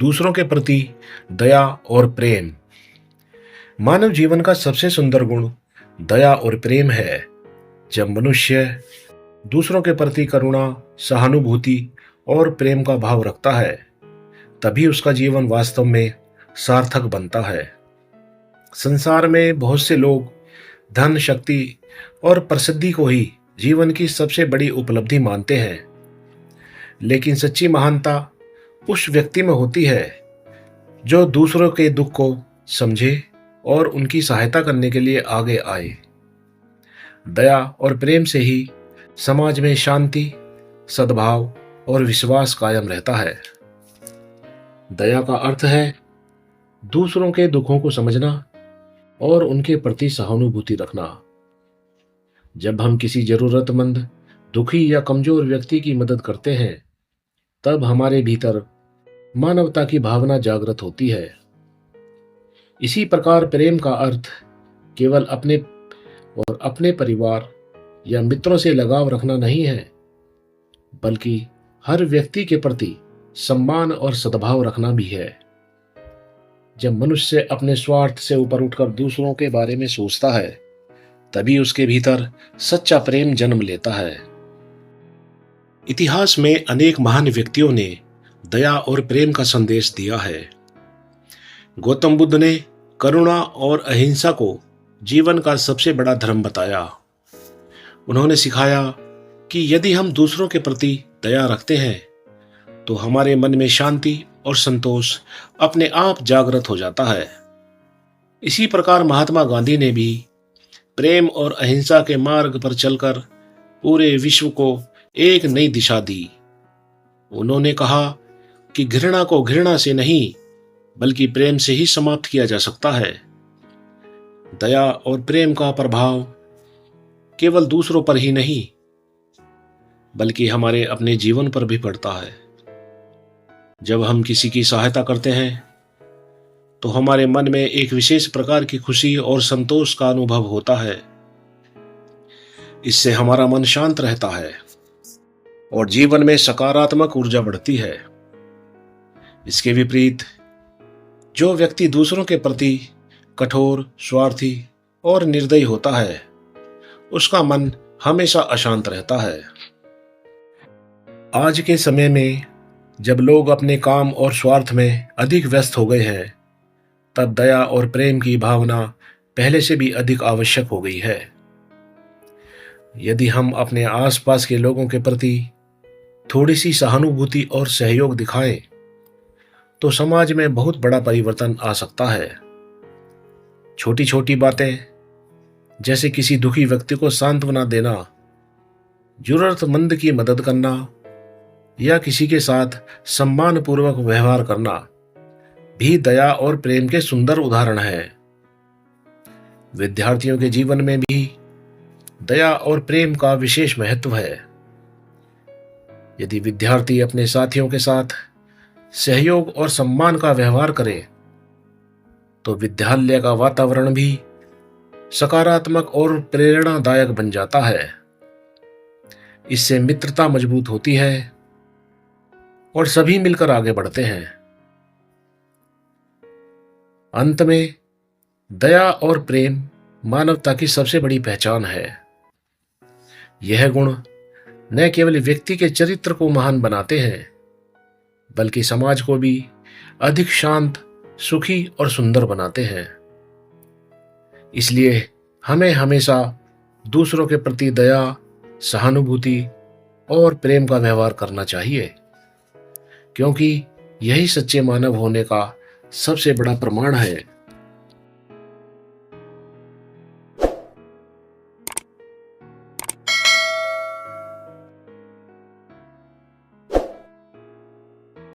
दूसरों के प्रति दया और प्रेम। मानव जीवन का सबसे सुंदर गुण दया और प्रेम है। जब मनुष्य दूसरों के प्रति करुणा, सहानुभूति और प्रेम का भाव रखता है, तभी उसका जीवन वास्तव में सार्थक बनता है। संसार में बहुत से लोग धन, शक्ति और प्रसिद्धि को ही जीवन की सबसे बड़ी उपलब्धि मानते हैं, लेकिन सच्ची महानता उस व्यक्ति में होती है जो दूसरों के दुख को समझे और उनकी सहायता करने के लिए आगे आए। दया और प्रेम से ही समाज में शांति, सद्भाव और विश्वास कायम रहता है। दया का अर्थ है दूसरों के दुखों को समझना और उनके प्रति सहानुभूति रखना। जब हम किसी जरूरतमंद, दुखी या कमजोर व्यक्ति की मदद करते हैं, तब हमारे भीतर मानवता की भावना जागृत होती है। इसी प्रकार प्रेम का अर्थ केवल अपने परिवार या मित्रों से लगाव रखना नहीं है, बल्कि हर व्यक्ति के प्रति सम्मान और सद्भाव रखना भी है। जब मनुष्य अपने स्वार्थ से ऊपर उठकर दूसरों के बारे में सोचता है, तभी उसके भीतर सच्चा प्रेम जन्म लेता है। इतिहास में अनेक महान व्यक्तियों ने दया और प्रेम का संदेश दिया है। गौतम बुद्ध ने करुणा और अहिंसा को जीवन का सबसे बड़ा धर्म बताया। उन्होंने सिखाया कि यदि हम दूसरों के प्रति दया रखते हैं, तो हमारे मन में शांति और संतोष अपने आप जागृत हो जाता है। इसी प्रकार महात्मा गांधी ने भी प्रेम और अहिंसा के मार्ग पर चलकर पूरे विश्व को एक नई दिशा दी। उन्होंने कहा कि घृणा को घृणा से नहीं, बल्कि प्रेम से ही समाप्त किया जा सकता है। दया और प्रेम का प्रभाव केवल दूसरों पर ही नहीं, बल्कि हमारे अपने जीवन पर भी पड़ता है। जब हम किसी की सहायता करते हैं, तो हमारे मन में एक विशेष प्रकार की खुशी और संतोष का अनुभव होता है। इससे हमारा मन शांत रहता है और जीवन में सकारात्मक ऊर्जा बढ़ती है। इसके विपरीत जो व्यक्ति दूसरों के प्रति कठोर, स्वार्थी और निर्दयी होता है, उसका मन हमेशा अशांत रहता है। आज के समय में जब लोग अपने काम और स्वार्थ में अधिक व्यस्त हो गए हैं, तब दया और प्रेम की भावना पहले से भी अधिक आवश्यक हो गई है। यदि हम अपने आसपास के लोगों के प्रति थोड़ी सी सहानुभूति और सहयोग दिखाएं, तो समाज में बहुत बड़ा परिवर्तन आ सकता है। छोटी छोटी बातें, जैसे किसी दुखी व्यक्ति को सांत्वना देना, जरूरतमंद की मदद करना या किसी के साथ सम्मानपूर्वक व्यवहार करना, भी दया और प्रेम के सुंदर उदाहरण हैं। विद्यार्थियों के जीवन में भी दया और प्रेम का विशेष महत्व है। यदि विद्यार्थी अपने साथियों के साथ सहयोग और सम्मान का व्यवहार करें, तो विद्यालय का वातावरण भी सकारात्मक और प्रेरणादायक बन जाता है। इससे मित्रता मजबूत होती है और सभी मिलकर आगे बढ़ते हैं। अंत में दया और प्रेम मानवता की सबसे बड़ी पहचान है। यह गुण न केवल व्यक्ति के चरित्र को महान बनाते हैं, बल्कि समाज को भी अधिक शांत, सुखी और सुंदर बनाते हैं। इसलिए हमें हमेशा दूसरों के प्रति दया, सहानुभूति और प्रेम का व्यवहार करना चाहिए, क्योंकि यही सच्चे मानव होने का सबसे बड़ा प्रमाण है।